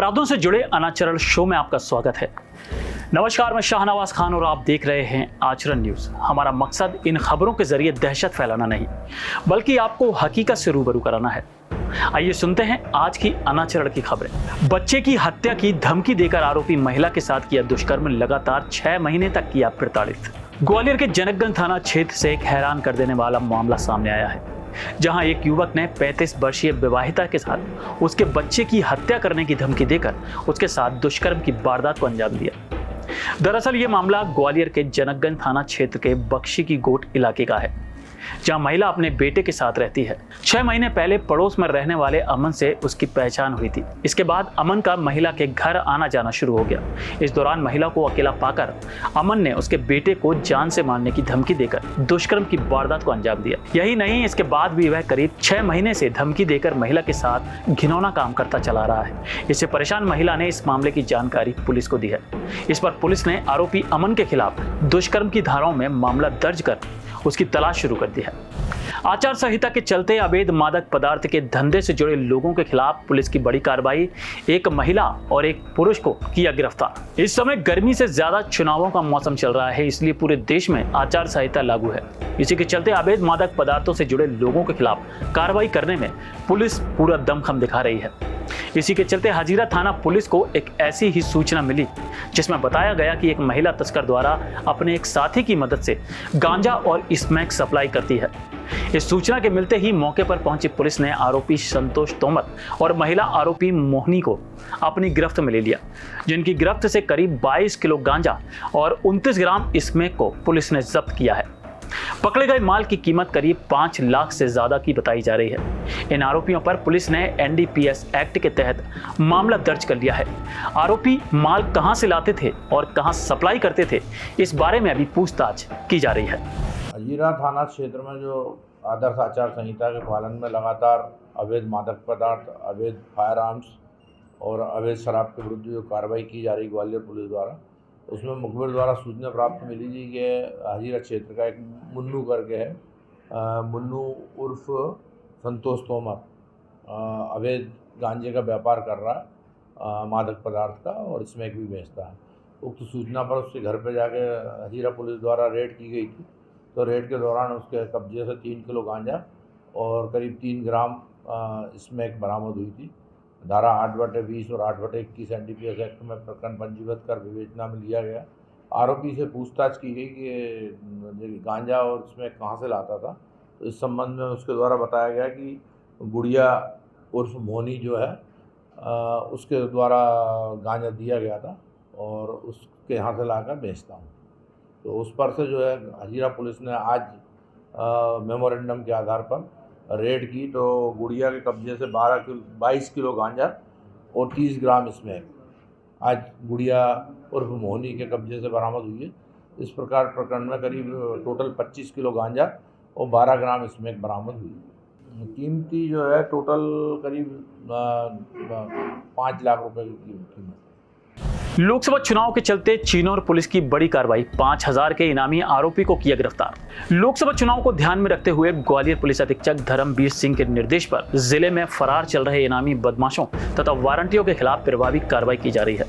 अपराधों से जुड़े अनाचरण शो में आपका स्वागत है। नमस्कार, मैं शाहनवाज खान और आप देख रहे हैं आचरण न्यूज। हमारा मकसद इन खबरों के जरिए दहशत फैलाना नहीं, बल्कि आपको हकीकत से रूबरू कराना है। आइए सुनते हैं आज की अनाचरण की खबरें। बच्चे की हत्या की धमकी देकर आरोपी महिला के साथ किया दुष्कर्म, लगातार 6 महीने तक किया प्रताड़ित। ग्वालियर के जनकगंज थाना क्षेत्र से एक हैरान कर देने वाला मामला सामने आया है, जहां एक युवक ने 35 वर्षीय विवाहिता के साथ उसके बच्चे की हत्या करने की धमकी देकर उसके साथ दुष्कर्म की वारदात को अंजाम दिया। दरअसल ये मामला ग्वालियर के जनकगंज थाना क्षेत्र के बख्शी की गोट इलाके का है, जहां महिला अपने बेटे के साथ रहती है। 6 महीने पहले पड़ोस में रहने वाले अमन से उसकी पहचान हुई थी। इसके बाद अमन का महिला के घर आना जाना शुरू हो गया। इस दौरान महिला को अकेला पाकर अमन ने उसके बेटे को जान से मारने की धमकी देकर दुष्कर्म की वारदात को अंजाम दिया। यही नहीं, इसके बाद भी वह करीब 6 महीने से धमकी देकर महिला के साथ घिनौना काम करता चला रहा है। इससे परेशान महिला ने इस मामले की जानकारी पुलिस को दी है। इस पर पुलिस ने आरोपी अमन के खिलाफ दुष्कर्म की धाराओं में मामला दर्ज कर उसकी तलाश शुरू कर दी है। आचार संहिता के चलते अवैध मादक पदार्थ के धंधे से जुड़े लोगों के खिलाफ पुलिस की बड़ी कार्रवाई। एक महिला और एक पुरुष को किया गिरफ्तार। इस समय गर्मी से ज्यादा चुनावों का मौसम चल रहा है, इसलिए पूरे देश में आचार संहिता लागू है। इसी के चलते अवैध मादक पदार्थों से जुड़े लोगों के खिलाफ कार्रवाई करने में पुलिस पूरा दमखम दिखा रही है। इसी के चलते हजीरा थाना पुलिस को एक ऐसी ही सूचना मिली, जिसमें बताया गया कि एक महिला तस्कर द्वारा अपने एक साथी की मदद से गांजा और स्मैक सप्लाई करती है। इस सूचना के मिलते ही मौके पर पहुंची पुलिस ने आरोपी संतोष तोमर और महिला आरोपी मोहिनी को अपनी गिरफ्त में ले लिया, जिनकी गिरफ्त से करीब 22 किलो गांजा और 29 ग्राम स्मैक को पुलिस ने जब्त किया है। पकड़े गए माल की कीमत करीब 5 लाख से ज्यादा की बताई जा रही है। इन आरोपियों पर पुलिस ने एनडीपीएस एक्ट के तहत मामला दर्ज कर लिया है। आरोपी माल कहां से लाते थे और कहां सप्लाई करते थे, इस बारे में अभी पूछताछ की जा रही है। हजीरा थाना क्षेत्र में जो आदर्श आचार संहिता के पालन में लगातार अवैध मादक पदार्थ, अवैध फायर आर्म्स और अवैध शराब के विरुद्ध जो कार्रवाई की जा रही ग्वालियर पुलिस द्वारा, उसमें मुखबिर द्वारा सूचना प्राप्त मिली थी कि हजीरा क्षेत्र का एक मुन्नू करके है, मुन्नू उर्फ संतोष तोमर अवैध गांजे का व्यापार कर रहा है, मादक पदार्थ का, और स्मैक भी बेचता है। उक्त सूचना पर उसके घर पर जाके हजीरा पुलिस द्वारा रेड की गई थी। तो रेड के दौरान उसके कब्जे से 3 किलो गांजा और करीब 3 ग्राम स्मैक बरामद हुई थी। धारा 8/20 और 8/21 एनडीपीएस एक्ट में प्रकरण पंजीबद्ध कर विवेचना में लिया गया। आरोपी से पूछताछ की गई कि गांजा और स्मैक कहाँ से लाता था। तो इस संबंध में उसके द्वारा बताया गया कि गुड़िया उर्फ मोनी जो है, उसके द्वारा गांजा दिया गया था और उसके यहाँ से लाकर बेचता हूँ। तो उस पर से जो है हजीरा पुलिस ने आज मेमोरेंडम के आधार पर रेड की। तो गुड़िया के कब्जे से 22 किलो गांजा और 30 ग्राम स्मैक आज गुड़िया उर्फ मोहनी के कब्जे से बरामद हुई है। इस प्रकार प्रकरण में करीब टोटल 25 किलो गांजा और 12 ग्राम स्मैक बरामद हुई। कीमती जो है टोटल करीब 5 लाख रुपए की कीमत। लोकसभा चुनाव के चलते चिनौर पुलिस की बड़ी कार्रवाई। 5000 के इनामी आरोपी को किया गिरफ्तार। लोकसभा चुनाव को ध्यान में रखते हुए ग्वालियर पुलिस अधीक्षक धर्मवीर सिंह के निर्देश पर जिले में फरार चल रहे इनामी बदमाशों तथा वारंटियों के खिलाफ प्रभावी कार्रवाई की जा रही है।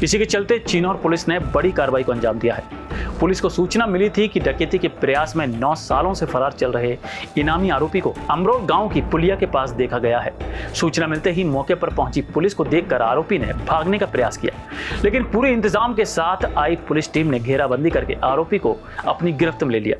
इसी के चलते चिनौर पुलिस ने बड़ी कार्रवाई को अंजाम दिया है। पुलिस को सूचना मिली थी कि डकैती के प्रयास में 9 सालों से फरार चल रहे इनामी आरोपी को अमरोड गांव की पुलिया के पास देखा गया है। सूचना मिलते ही मौके पर पहुंची पुलिस को देखकर आरोपी ने भागने का प्रयास किया, लेकिन पूरे इंतजाम के साथ आई पुलिस टीम ने घेराबंदी करके आरोपी को अपनी गिरफ्त में ले लिया।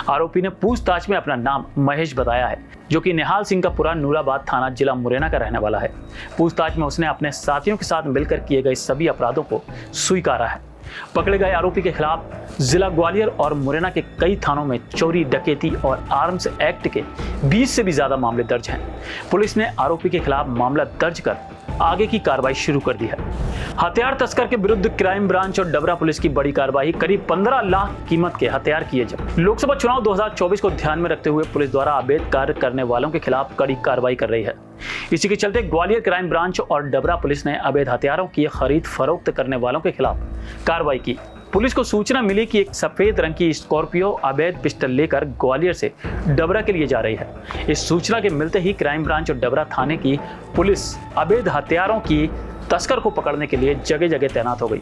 आरोपी ने पूछताछ में अपना नाम महेश बताया है, जो कि निहाल सिंह का पुरा नूराबाद थाना जिला मुरैना का रहने वाला है। पूछताछ में उसने अपने साथियों के साथ मिलकर किए गए सभी अपराधों को स्वीकारा है। पकड़े गए आरोपी के खिलाफ जिला ग्वालियर और मुरैना के कई थानों में चोरी, डकैती और आर्म्स एक्ट के 20 से भी ज्यादा मामले दर्ज हैं। पुलिस ने आरोपी के खिलाफ मामला दर्ज कर आगे की कार्रवाई शुरू कर दी है। हथियार तस्कर के विरुद्ध क्राइम ब्रांच और डबरा पुलिस की बड़ी कार्रवाई। करीब 15 लाख कीमत के हथियार किए जब्त। लोकसभा चुनाव 2024 को ध्यान में रखते हुए पुलिस द्वारा अवैध कार्य करने वालों के खिलाफ कड़ी कार्रवाई कर रही है। इसी के चलते ग्वालियर क्राइम ब्रांच और डबरा पुलिस ने अवैध हथियारों की खरीद फरोख्त करने वालों के खिलाफ कार्रवाई की। पुलिस को सूचना मिली कि एक सफेद रंग की स्कॉर्पियो अवैध पिस्टल लेकर ग्वालियर से डबरा के लिए जा रही है। इस सूचना के मिलते ही क्राइम ब्रांच और डबरा थाने की पुलिस अवैध हथियारों की तस्कर को पकड़ने के लिए जगह जगह तैनात हो गई।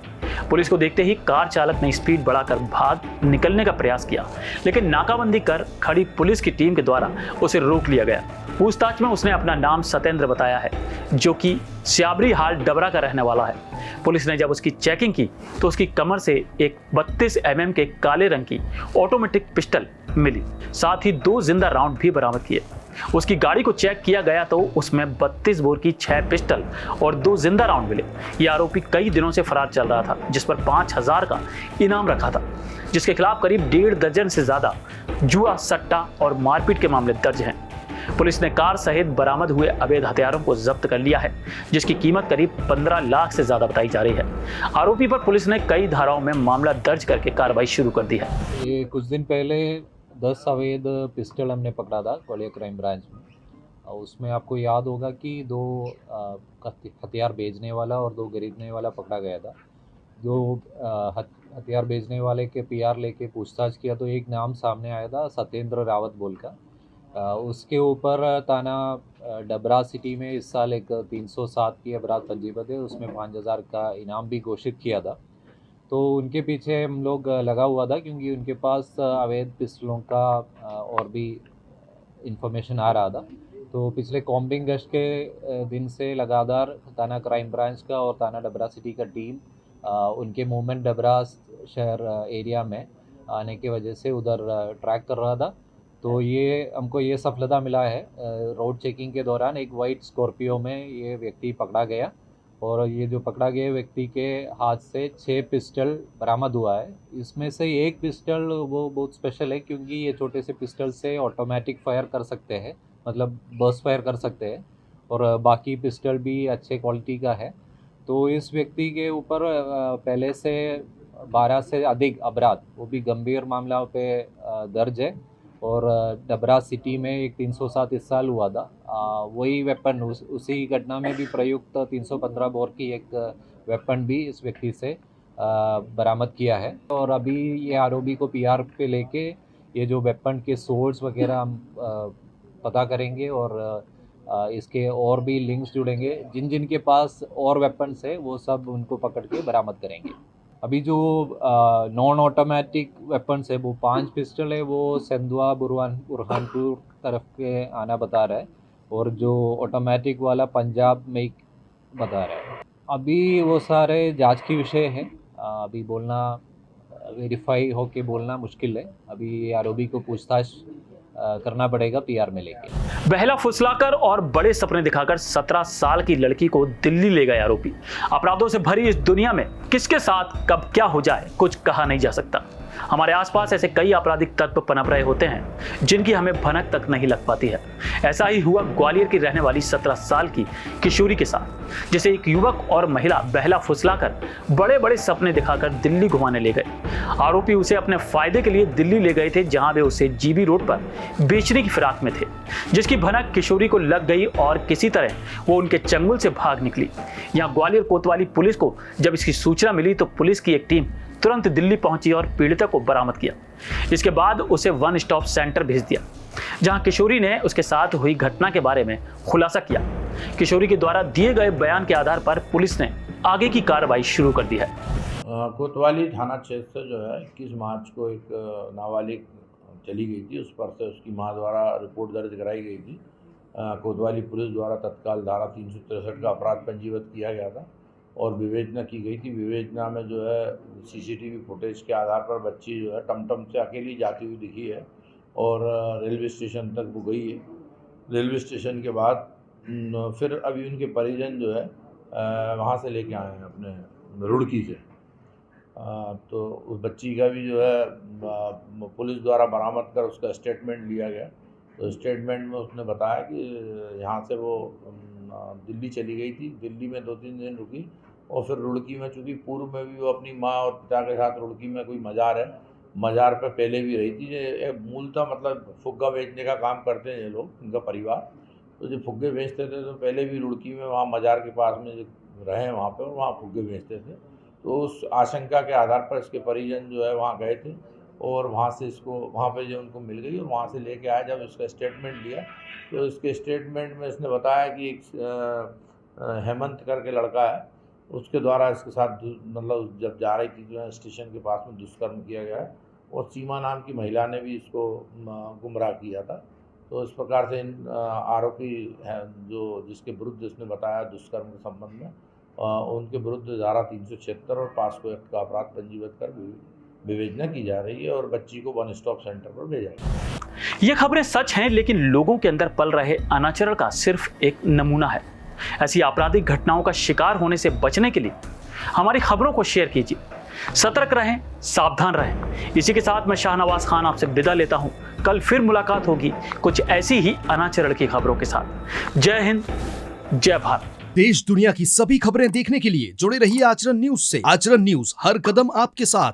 पुलिस को देखते ही कार चालक ने स्पीड बढ़ाकर भाग निकलने का प्रयास किया, लेकिन नाकाबंदी कर खड़ी पुलिस की टीम के द्वारा उसे रोक लिया गया। पूछताछ में उसने अपना नाम सत्येंद्र बताया है, जो कि स्याबरी हाल डबरा का रहने वाला है। पुलिस ने जब उसकी चेकिंग की तो उसकी कमर से एक 32 mm के काले रंग की ऑटोमेटिक पिस्टल मिली, साथ ही 2 जिंदा राउंड भी बरामद किए। उसकी गाड़ी को चेक किया गया तो उसमें 32 बोर की 6 पिस्टल और 2 जिंदा राउंड मिले। यह आरोपी कई दिनों से फरार चल रहा था, जिस पर 5000 का इनाम रखा था, जिसके खिलाफ करीब 1.5 दर्जन से ज्यादा जुआ, सट्टा और मारपीट के मामले दर्ज हैं। पुलिस ने कार सहित बरामद हुए अवैध हथियारों को जब्त कर लिया है, जिसकी कीमत करीब 15 लाख से ज्यादा बताई जा रही है। आरोपी पर पुलिस ने कई धाराओं में मामला दर्ज करके कार्रवाई शुरू कर दी है। ये कुछ दिन पहले 10 अवैध पिस्टल हमने पकड़ा था ग्वालियर क्राइम ब्रांच में। उसमें आपको याद होगा कि 2 हथियार बेचने वाला और 2 खरीदने वाला पकड़ा गया था। जो हथियार बेचने वाले के PR लेके पूछताछ किया तो एक नाम सामने आया था, सत्येंद्र रावत बोल का। उसके ऊपर थाना डबरा सिटी में इस साल एक 307 की अपराध पंजीबद्ध है, उसमें 5000 का इनाम भी घोषित किया था। तो उनके पीछे हम लोग लगा हुआ था, क्योंकि उनके पास अवैध पिस्टलों का और भी इंफॉर्मेशन आ रहा था। तो पिछले कॉम्बिंग गश्त के दिन से लगातार थाना क्राइम ब्रांच का और थाना डबरा सिटी का टीम उनके मूवमेंट डबरा शहर एरिया में आने की वजह से उधर ट्रैक कर रहा था। तो ये हमको ये सफलता मिला है, रोड चेकिंग के दौरान एक वाइट स्कॉर्पियो में ये व्यक्ति पकड़ा गया, और ये जो पकड़ा गया व्यक्ति के हाथ से 6 पिस्टल बरामद हुआ है। इसमें से एक पिस्टल वो बहुत स्पेशल है, क्योंकि ये छोटे से पिस्टल से ऑटोमेटिक फायर कर सकते हैं, मतलब बर्स्ट फायर कर सकते हैं, और बाकी पिस्टल भी अच्छे क्वालिटी का है। तो इस व्यक्ति के ऊपर पहले से 12 से अधिक अपराध, वो भी गंभीर मामलों पे दर्ज है, और डबरा सिटी में एक 307 इस साल हुआ था। वही वेपन उसी घटना में भी प्रयुक्त 315 बोर की एक वेपन भी इस व्यक्ति से बरामद किया है। और अभी ये आरोपी को PR पे लेके ये जो वेपन के सोर्स वगैरह हम पता करेंगे, और इसके और भी लिंक्स जुड़ेंगे। जिन जिन के पास और वेपन्स है वो सब उनको पकड़ के बरामद करेंगे। अभी जो नॉन ऑटोमेटिक वेपन्स है वो 5 पिस्टल है, वो सेंधवा बुरहानपुर तरफ के आना बता रहा है, और जो ऑटोमेटिक वाला पंजाब में बता रहा है। अभी वो सारे जांच की विषय है, अभी बोलना वेरीफाई होके बोलना मुश्किल है। अभी आरोपी को पूछताछ करना पड़ेगा PR में लेके। बहला फुसलाकर और बड़े सपने दिखाकर 17 साल की लड़की को दिल्ली ले गए आरोपी। अपराधों से भरी इस दुनिया में किसके साथ कब क्या हो जाए कुछ कहा नहीं जा सकता। हमारे आसपास ऐसे कई आपराधिक तत्व पनप रहे होते हैं जिनकी हमें भनक तक नहीं लग पाती है। ऐसा ही हुआ ग्वालियर की रहने वाली 17 साल की किशोरी के साथ, जिसे एक युवक और महिला बहला फुसलाकर बड़े बड़े सपने दिखाकर दिल्ली घुमाने ले गए। आरोपी उसे अपने फायदे के लिए दिल्ली ले गए थे, जहां वे उसे GB रोड पर बेचने की फिराक में थे, जिसकी भनक किशोरी को लग गई और किसी तरह वो उनके चंगुल से भाग निकली। यहाँ ग्वालियर कोतवाली पुलिस को जब इसकी सूचना मिली तो पुलिस की एक टीम तुरंत दिल्ली पहुंची और पीड़िता को बरामद किया। इसके बाद उसे 1 स्टॉप सेंटर भेज दिया, जहां किशोरी ने उसके साथ हुई घटना के बारे में खुलासा किया। किशोरी के द्वारा दिए गए बयान के आधार पर पुलिस ने आगे की कार्रवाई शुरू कर दी है। कोतवाली थाना क्षेत्र से जो है 21 मार्च को एक नाबालिग चली गई थी, उस पर से उसकी मां द्वारा रिपोर्ट दर्ज कराई गई थी। कोतवाली पुलिस द्वारा तत्काल धारा 363 का अपराध पंजीबद्ध किया गया था और विवेचना की गई थी। विवेचना में जो है CCTV फुटेज के आधार पर बच्ची जो है टमटम से अकेली जाती हुई दिखी है और रेलवे स्टेशन तक वो गई है। रेलवे स्टेशन के बाद फिर अभी उनके परिजन जो है वहाँ से लेके आए हैं अपने रुड़की से। तो उस बच्ची का भी जो है पुलिस द्वारा बरामद कर उसका स्टेटमेंट लिया गया। तो स्टेटमेंट में उसने बताया कि यहाँ से वो दिल्ली चली गई थी, दिल्ली में 2-3 दिन रुकी और फिर रुड़की में, चूँकि पूर्व में भी वो अपनी माँ और पिता के साथ रुड़की में कोई मज़ार है, मज़ार पे पहले भी रही थी। ये मूलतः मतलब फुग्गा बेचने का काम करते हैं ये लोग, इनका परिवार। तो जब फुग्गे बेचते थे तो पहले भी रुड़की में वहाँ मज़ार के पास में रहे वहाँ पर, वहाँ फुग्गे बेचते थे। तो उस आशंका के आधार पर इसके परिजन जो है वहाँ गए थे और वहाँ से इसको वहाँ पे जो उनको मिल गई और वहाँ से लेके आया। जब इसका स्टेटमेंट लिया तो इसके स्टेटमेंट में इसने बताया कि एक हेमंत करके लड़का है, उसके द्वारा इसके साथ मतलब जब जा रही थी जो है स्टेशन के पास में दुष्कर्म किया गया है और सीमा नाम की महिला ने भी इसको गुमराह किया था। तो इस प्रकार से इन आरोपी हैं जो जिसके विरुद्ध इसने बताया दुष्कर्म के संबंध में उनके विरुद्ध धारा 376 और पास्को एक्ट का अपराध पंजीबद्ध कर विवेचना की जा रही है और बच्ची को वन स्टॉप सेंटर पर भेजा गया। ये खबरें सच हैं, लेकिन लोगों के अंदर पल रहे अनाचरण का सिर्फ एक नमूना है। ऐसी आपराधिक घटनाओं का शिकार होने से बचने के लिए हमारी खबरों को शेयर कीजिए, सतर्क रहें, सावधान रहें। इसी के साथ मैं शाहनवाज खान आपसे विदा लेता हूं। कल फिर मुलाकात होगी कुछ ऐसी ही अनाचरण की खबरों के साथ। जय हिंद, जय भारत। देश दुनिया की सभी खबरें देखने के लिए जुड़े रहिए आचरण न्यूज से। आचरण न्यूज हर कदम आपके साथ।